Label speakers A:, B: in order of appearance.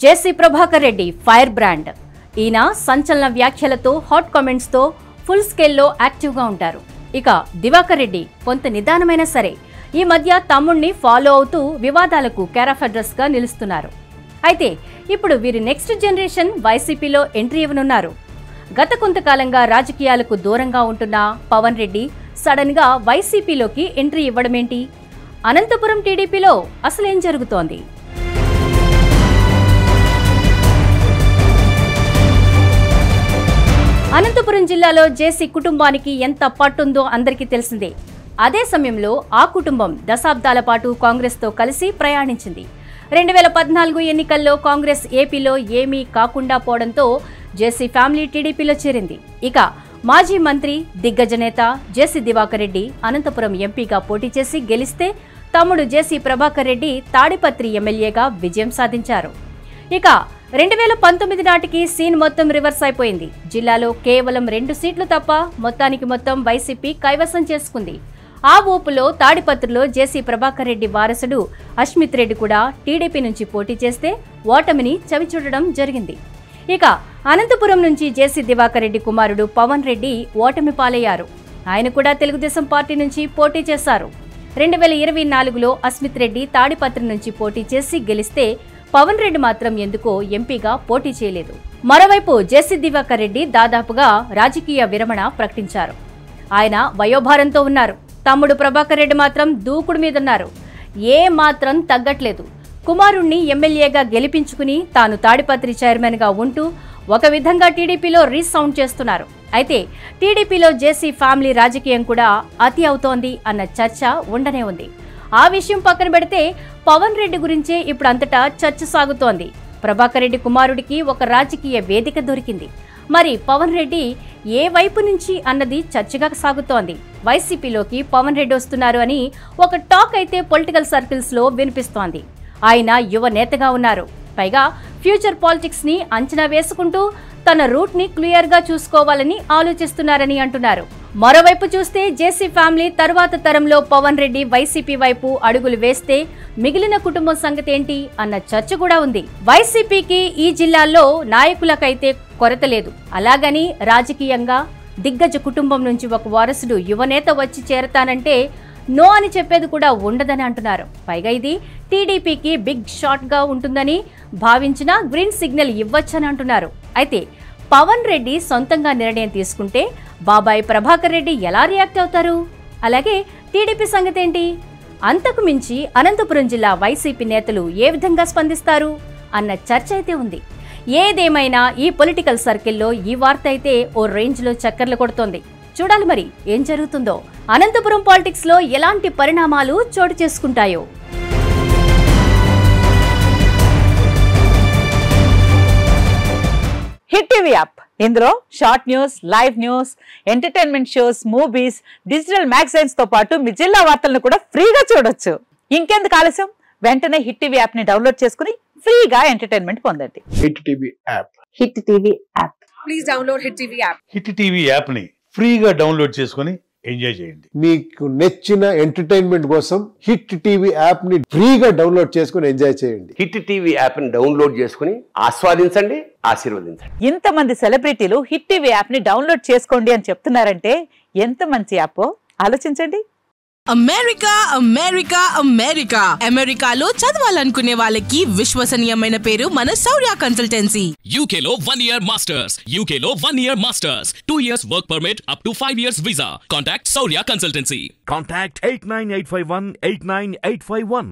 A: జేసీ Prabhakar Reddy fire brand. ఈయన సంచలన వ్యాఖ్యలతో, హాట్ కామెంట్స్ తో ఫుల్ స్కేల్లో యాక్టివ్గా ఉంటారు. ఇక దివాకర్ రెడ్డి కొంత నిదానమైన సరే ఈ మధ్య తమ్ముణ్ణి ఫాలో అవుతూ వివాదాలకు కేరాఫ్ అడ్రస్ గా నిలుస్తున్నారు. అయితే ఇప్పుడు వీరి నెక్స్ట్ జనరేషన్ వైసీపీలో ఎంట్రీ ఇవ్వనున్నారు. గత కొంతకాలంగా రాజకీయాలకు దూరంగా ఉంటున్న పవన్ రెడ్డి సడన్ గా వైసీపీలోకి ఎంట్రీ ఇవ్వడమేంటి? అనంతపురం టీడీపీలో అసలేం జరుగుతోంది? అనంతపురం జిల్లాలో జేసీ కుటుంబానికి ఎంత పట్టుందో అందరికీ తెలిసిందే. అదే సమయంలో ఆ కుటుంబం దశాబ్దాల పాటు కాంగ్రెస్తో కలిసి ప్రయాణించింది. 2014 ఎన్నికల్లో కాంగ్రెస్ ఏపీలో ఏమీ కాకుండా పోవడంతో జేసీ ఫ్యామిలీ టీడీపీలో చేరింది. ఇక మాజీ మంత్రి, దిగ్గజ నేత జేసీ దివాకర్ రెడ్డి అనంతపురం ఎంపీగా పోటీ చేసి గెలిస్తే తమ్ముడు జేసీ ప్రభాకర్ రెడ్డి తాడిపత్రి ఎమ్మెల్యేగా విజయం సాధించారు. ఇక 2019 నాటికి సీన్ మొత్తం రివర్స్ అయిపోయింది. జిల్లాలో కేవలం 2 సీట్లు తప్ప మొత్తానికి మొత్తం వైసీపీ కైవసం చేసుకుంది. ఆ ఊపులో తాడిపత్రిలో జేసీ ప్రభాకర్ రెడ్డి వారసుడు అశ్మిత్ రెడ్డి కూడా టీడీపీ నుంచి పోటీ చేస్తే ఓటమిని చవిచూడడం జరిగింది. ఇక అనంతపురం నుంచి జేసీ దివాకర్ రెడ్డి కుమారుడు పవన్ రెడ్డి ఓటమి పాలయ్యారు. ఆయన కూడా తెలుగుదేశం పార్టీ నుంచి పోటీ చేశారు. 2024లో అశ్మిత్ రెడ్డి తాడిపత్రి నుంచి పోటీ చేసి గెలిస్తే పవన్ రెడ్డి మాత్రం ఎందుకో ఎంపీగా పోటీ చేయలేదు. మరోవైపు జేసీ దివాకర్ రెడ్డి దాదాపుగా రాజకీయ విరమణ ప్రకటించారు. ఆయన వయోభారంతో ఉన్నారు. తమ్ముడు ప్రభాకర్ రెడ్డి మాత్రం దూకుడు మీదున్నారు. ఏ మాత్రం తగ్గట్లేదు. కుమారుణ్ణి ఎమ్మెల్యేగా గెలిపించుకుని తాను తాడిపత్రి చైర్మన్ గా ఉంటూ ఒక విధంగా టీడీపీలో రీసౌండ్ చేస్తున్నారు. అయితే టీడీపీలో జేసీ ఫ్యామిలీ రాజకీయం కూడా అతి అవుతోంది అన్న చర్చ ఉండనే ఉంది. ఆ విషయం పక్కన పెడితే పవన్ రెడ్డి గురించే ఇప్పుడు అంతటా చర్చ సాగుతోంది. ప్రభాకర్ రెడ్డి కుమారుడికి ఒక రాజకీయ వేదిక దొరికింది. మరి పవన్ రెడ్డి ఏ వైపు నుంచి అన్నది చర్చగా సాగుతోంది. వైసీపీలోకి పవన్ రెడ్డి వస్తున్నారు అని ఒక టాక్ అయితే పొలిటికల్ సర్కిల్స్ లో వినిపిస్తోంది. ఆయన యువ నేతగా ఉన్నారు. పైగా ఫ్యూచర్ పాలిటిక్స్ ని అంచనా వేసుకుంటూ తన రూట్ ని క్లియర్ గా చూసుకోవాలని ఆలోచిస్తున్నారని అంటున్నారు. మరోవైపు చూస్తే జేసీ ఫ్యామిలీ తరువాత తరంలో పవన్ రెడ్డి వైసీపీ వైపు అడుగులు వేస్తే మిగిలిన కుటుంబం సంగతి ఏంటి అన్న చర్చ కూడా ఉంది. వైసీపీకి ఈ జిల్లాల్లో నాయకులకైతే కొరత లేదు. అలాగని రాజకీయంగా దిగ్గజ కుటుంబం నుంచి ఒక వారసుడు యువనేత వచ్చి చేరతానంటే నో అని చెప్పేది కూడా ఉండదని అంటున్నారు. పైగా ఇది టీడీపీకి బిగ్ షాట్ గా ఉంటుందని భావించిన గ్రీన్ సిగ్నల్ ఇవ్వచ్చని అంటున్నారు. అయితే పవన్ రెడ్డి సొంతంగా నిర్ణయం తీసుకుంటే బాబాయ్ ప్రభాకర్ రెడ్డి ఎలా రియాక్ట్ అవుతారు? అలాగే టీడీపీ సంగతి ఏంటి? అంతకు మించి అనంతపురం జిల్లా వైసీపీ నేతలు ఏ విధంగా స్పందిస్తారు అన్న చర్చ అయితే ఉంది. ఏదేమైనా ఈ పొలిటికల్ సర్కిల్లో ఈ వార్త అయితే ఓ రేంజ్ లో చక్కర్లు కొడుతోంది. చూడాలి మరి ఏం జరుగుతుందో. అనంతపురం పాలిటిక్స్ లో ఎలాంటి పరిణామాలు చోటు చేసుకుంటాయో.
B: హిట్ టీవీ యాప్, ఇందులో short news, live news, entertainment shows, movies, digital magazines తో పాటు మీ జిల్లా వార్తలను కూడా ఫ్రీగా చూడొచ్చు. ఇంకెందుకు ఆలస్యం, వెంటనే హిట్ టీవీ యాప్ ని డౌన్లోడ్ చేసుకుని ఫ్రీగా ఎంటర్టైన్మెంట్ పొందండి.
C: Hit TV app.
B: Hit TV app.
D: Please download hit TV app.
E: Hit TV app ని ఫ్రీగా డౌన్లోడ్ చేసుకుని ఎంజాయ్ చేయండి.
C: మీకు నచ్చిన ఎంటర్టైన్మెంట్ కోసం హిట్ టీవీ యాప్ ని ఫ్రీగా డౌన్లోడ్ చేసుకుని ఎంజాయ్ చేయండి.
F: హిట్ టీవీ యాప్ ని డౌన్లోడ్ చేసుకుని ఆస్వాదించండి, ఆశీర్వదించండి.
B: ఇంతమంది సెలబ్రిటీలు హిట్ టీవీ యాప్ ని డౌన్లోడ్ చేసుకోండి అని చెప్తున్నారంటే ఎంత మంచి యాప్ ఆలోచించండి.
D: అమెరికా అమెరికా అమెరికా అమెరికాలో చదవాలనుకునే వాళ్ళకి విశ్వసనీయమైన పేరు మన శౌర్య కన్సల్టెన్సీ.
G: UK లో 1 year masters, UK లో 1 year masters, 2 years work permit up to 5 years visa. Contact Saurya Consultancy.
H: Contact 89851 89851.